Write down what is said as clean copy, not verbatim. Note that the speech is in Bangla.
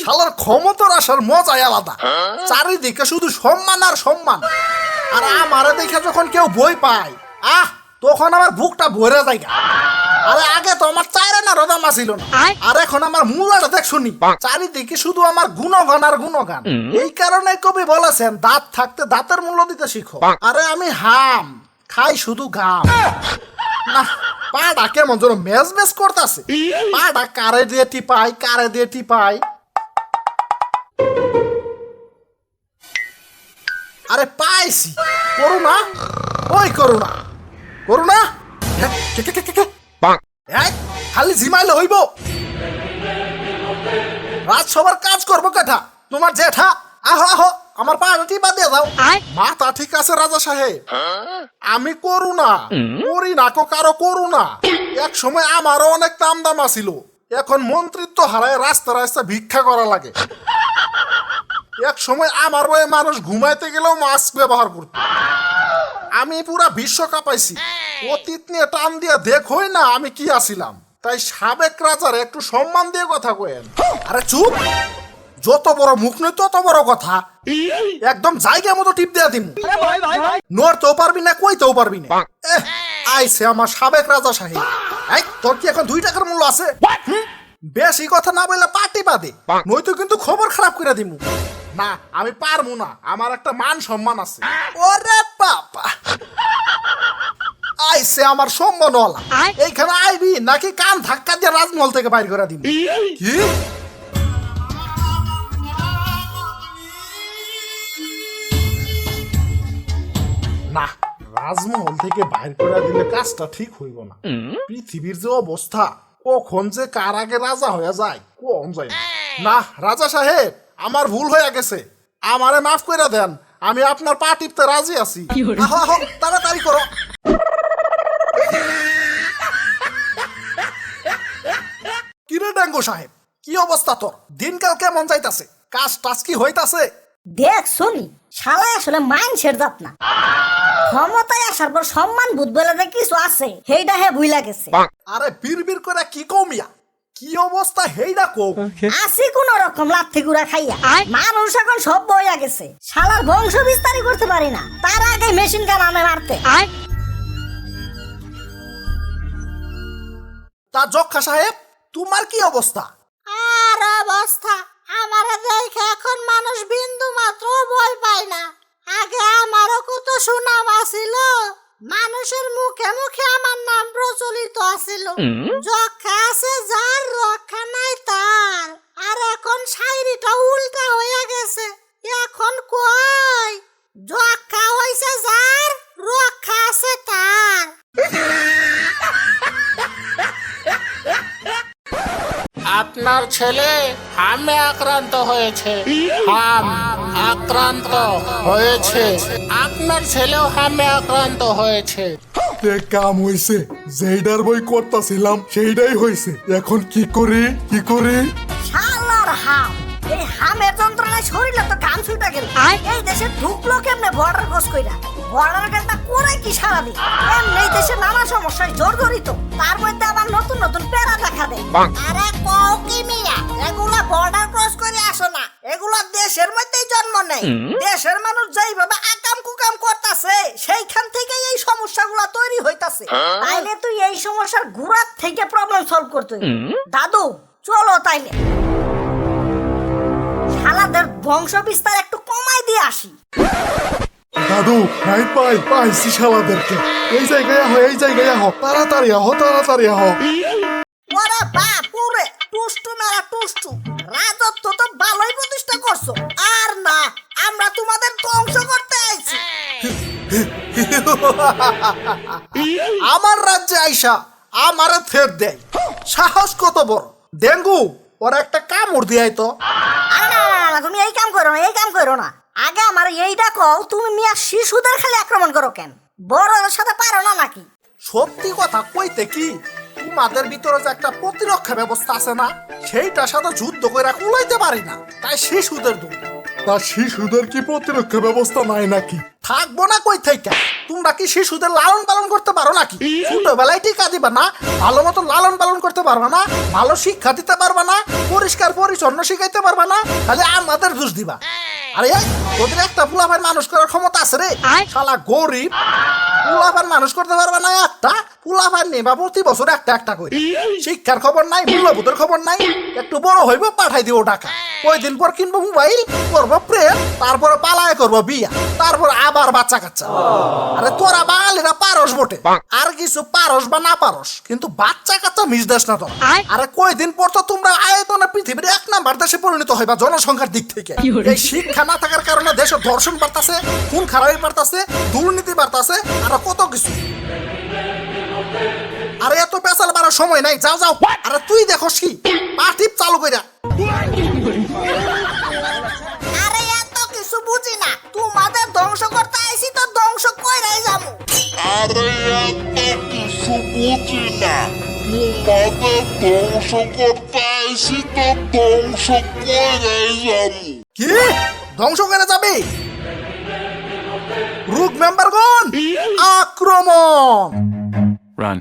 শালার ক্ষমতার আসার মজাই আলাদা। চারিদিকে শুধু সম্মান আর সম্মান। আর আমারে দেখে যখন কেউ বই পায়, তখন আমার বুকটা ভরে যায়। আরে আগে তো আমার চাইরে না রদামা ছিল না, আর এখন আমার মূলাটা দেখ শুনি, চারিদিকে শুধু আমার গুণগান আর গুণগান। এই কারণে কবি বলেছেন, দাঁত থাকতে দাঁতের মূল্য দিতে শিখো। আরে আমি হাম খাই শুধু ঘাম। না, পাটা কেমন যেন মেজ মেজ করতেছে। পাটা কারে দিয়ে টিপাই, কারে দিয়ে টিপাই। আরে পাইছি, করুণা, ওই করুণা, করুণা, খালি জিমাইলে হইব। রাজসভার কাজ করবো কেঠা? তোমার জেঠা। আহো আহো, আমার পাটা টিপা দিয়ে দাও। মাথা ঠিক আছে রাজা সাহেব, আমি করুণা, করি না কারো করুণা। এক সময় আমারও অনেক দাম দাম ছিল, এখন মন্ত্রিত্ব হারায় রাস্তা রাস্তা ভিক্ষা করা লাগে। এক সময় আমার বয়ে মানুষ ঘুমাইতে গেলেও মাস্ক ব্যবহার করত। আমি পুরা বিশ্ব কাঁপাইছি। অতীত নিয়ে টান দিয়ে দেখোই না আমি কি আছিলাম। তাই সাবেক রাজার একটু সম্মান দিয়ে কথা কয়েন। আরে চুপ, যত বড় মুখ নয় তত বড় কথা। একদম জায়গা মতো টিপ দেয়া দিন। নড়তেও পারবি না, কইতেও পারবি না। আইছে আমার সাবেক রাজা সাহেব। তোর কি এখন 2 টাকার মূল্য আছে? বেশি কথা না বললে পাটি বাদে, নয়তো কিন্তু খবর খারাপ করে দিমু। না, আমি পারবো না, আমার একটা মান সম্মান আছে। ওরে বাবা, আইছে আমার সম্মানওয়ালা। এইখানে আইবি নাকি কান ধাক্কা দিয়ে রাজমহল থেকে বাইর করে দিবি? কি না, রাজমহল থেকে বাইর করে দিলে কাজটা ঠিক হইব না। পৃথিবীর যে অবস্থা, কখন যে কার আগে রাজা হয়ে যায় কোন যায় না। রাজা সাহেব, আমার ভুল হয়ে গেছে, আমারে মাফ করে দেন। আমি আপনার পা টিপতে রাজি আছি। তাড়াতাড়ি করো। কিরে ডেঙ্গু সাহেব, কি অবস্থা তোর? দিনকাল কেমন যাইতাছে? কাজ টাজ কি হইতাছে? দেখ শুনি, শালা আসলে মাইন্ডসেট জাত না। ক্ষমতায় আসার পর সম্মান বুধ বলে যে কিছু আছে, সেইটা হে ভুইলা গেছে। আরে বিড়বিড় করে কি কমিয়া, কি অবস্থা হেইডা কও। আসি কোন রকম লাথি গুড়া খাইয়া। মানুষ এখন সব বইয়া গেছে, শালার বংশ বিস্তারই করতে পারি না, তার আগে মেশিন গান আনে মারতে। তা যক্ষা সাহেব, তোমার কি অবস্থা? আর অবস্থা, আমার দেখে এখন মানুষ বিন্দু মাত্র ভয় পায় না। আগে আমারও কত সুনাম আছিল, মানুষের মুখে মুখে আমার নাম প্রচলিত আছিল। যক্ষা আছে যার, রক্ষা নাই তার। আর এখন শায়রিটা উল্টা হয়ে গেছে। এখন কই যক্ষা হইছে যার, রক্ষা আছে তার। আপনার ছেলে হামে আক্রান্ত হয়েছে। হাম আক্রান্ত হয়েছে। আপনার ছেলেও হামে আক্রান্ত হয়েছে। কাম হইছে, যেইডার বই করতেছিলাম সেইটাই হইছে। এখন কি করি, কি করি? শালার হাম, এই হামের যন্ত্রণায় শরীরে তো কাম ছুটা গেল। এই দেশে ঢুকলো কেমনে বর্ডার ক্রস কইরা? বর্ডার গেটটা করে কি সারাদিন? এমনি দেশে নানা সমস্যায় জর্জরিত, তার মধ্যে আবার নতুন নতুন প্যারা দেখা দেয়। আরে কও কি মিয়া, এগুলা বর্ডার ক্রস করে আসো না, এগুলা দেশের মধ্যেই জন্ম নেয়। দেশের মানুষ যেইভাবে আকাম কুকাম করতেছে, সেইখান থেকে এই সমস্যাগুলা তৈরি হইতাছে। তাইলে তুই এই সমস্যার গুড়ার থেকে প্রবলেম সলভ করতে দাদু চলো তাইলে শালাদের বংশ বিস্তার একটু কমাই দিয়ে আসি। দাদু, নাই পাইছি শালাদেরকে। এই জায়গায় আহ, এই জায়গায় আহ, তাড়াতাড়ি আহ, তাড়াতাড়ি আহ। ওরে বাপ ওরে, টুষ্টু মেরা টুষ্টু, রাজত্ব তো ভালোই প্রতিষ্ঠা করছো। আর না, আমরা তোমাদের ধ্বংস করতে আইছি। আমার রাজ্যে আইসা আমারে ফের দেয়, সাহস কত বড়! ডেঙ্গু, ওরা একটা কামড় দিয়াই তো। আরে না না না, তুমি এই কাম করো না, এই কাম করো না। আগে আমার এইটা কও, তুমি মিয়া শিশুদের খালি আক্রমণ করো কেন? বড়দের সাথে পারো না নাকি? সত্যি কথা কইতে কি, তোমাদের ভিতরে যে একটা প্রতিরক্ষা ব্যবস্থা আছে না, সেইটার সাথে যুদ্ধ করে কুলাইতে পারি না, তাই শিশুদের দূর। তা শিশুদের কি প্রতিরক্ষা ব্যবস্থা নাই নাকি? থাকবো না কই থেকে? তোমরা কি শিশুদের লালন পালন করতে পারো নাকি? ছোটবেলায় টিকা দিবা না, ভালো মতো লালন পালন করতে পারবা না, ভালো শিক্ষা দিতে পারবা না, পরিষ্কার পরিচ্ছন্ন শিখাইতে পারবা না, খালি আমাদের দোষ দিবা। আরে এই, তোদের একটা পোলাপান মানুষ করার ক্ষমতা আছে রে? শালা গরিব পোলাপান মানুষ করতে পারবা না একটা? পোলাপান নেবা প্রতি বছর একটা একটা করে। শিক্ষার খবর নাই, মূল্যবোধের খবর নাই। একটু বড় হইব পাঠাই দিব টাকা, কয়দিন পর কিনবো মোবাইল, করবো প্রেম, তারপরে পালায় করবো বিয়া, তারপর আবার বাচ্চা কাচ্চা। আরে তোরা বাঙালিরা পারস বটে, আর কিছু পারস বা না পারস, কিন্তু বাচ্চা কাচ্চা মিস দেশ না তোরা। আরে কয়দিন পর তো তোমরা আয়তনে পৃথিবীর 1 নাম্বার দেশে পরিণত হইবা জনসংখ্যার দিক থেকে। এই শিক্ষা না থাকার কারণে দেশের ধর্ষণ বাড়তাছে, খুন খারাপি বাড়তাছে, দুর্নীতি বাড়তাছে, আর কত কিছু। আরে এত পেশাল বাড়ার সময় নাই, যাও যাও। আরে তুই দেখোস কি পাটিপ চালু কইরা। আরে এত কিছু বুঝি না, তোমাদের ধ্বংস করতে আইছি তো ধ্বংস কইরাই যাবো। আরে এত কিছু বুঝি না, তোমাদের ধ্বংস করতে আইসি তো ধ্বংস কইরাই যাবো। কি ধ্বংস করে যাবে? রুক মেম্বারগণ, আক্রমণ! Run.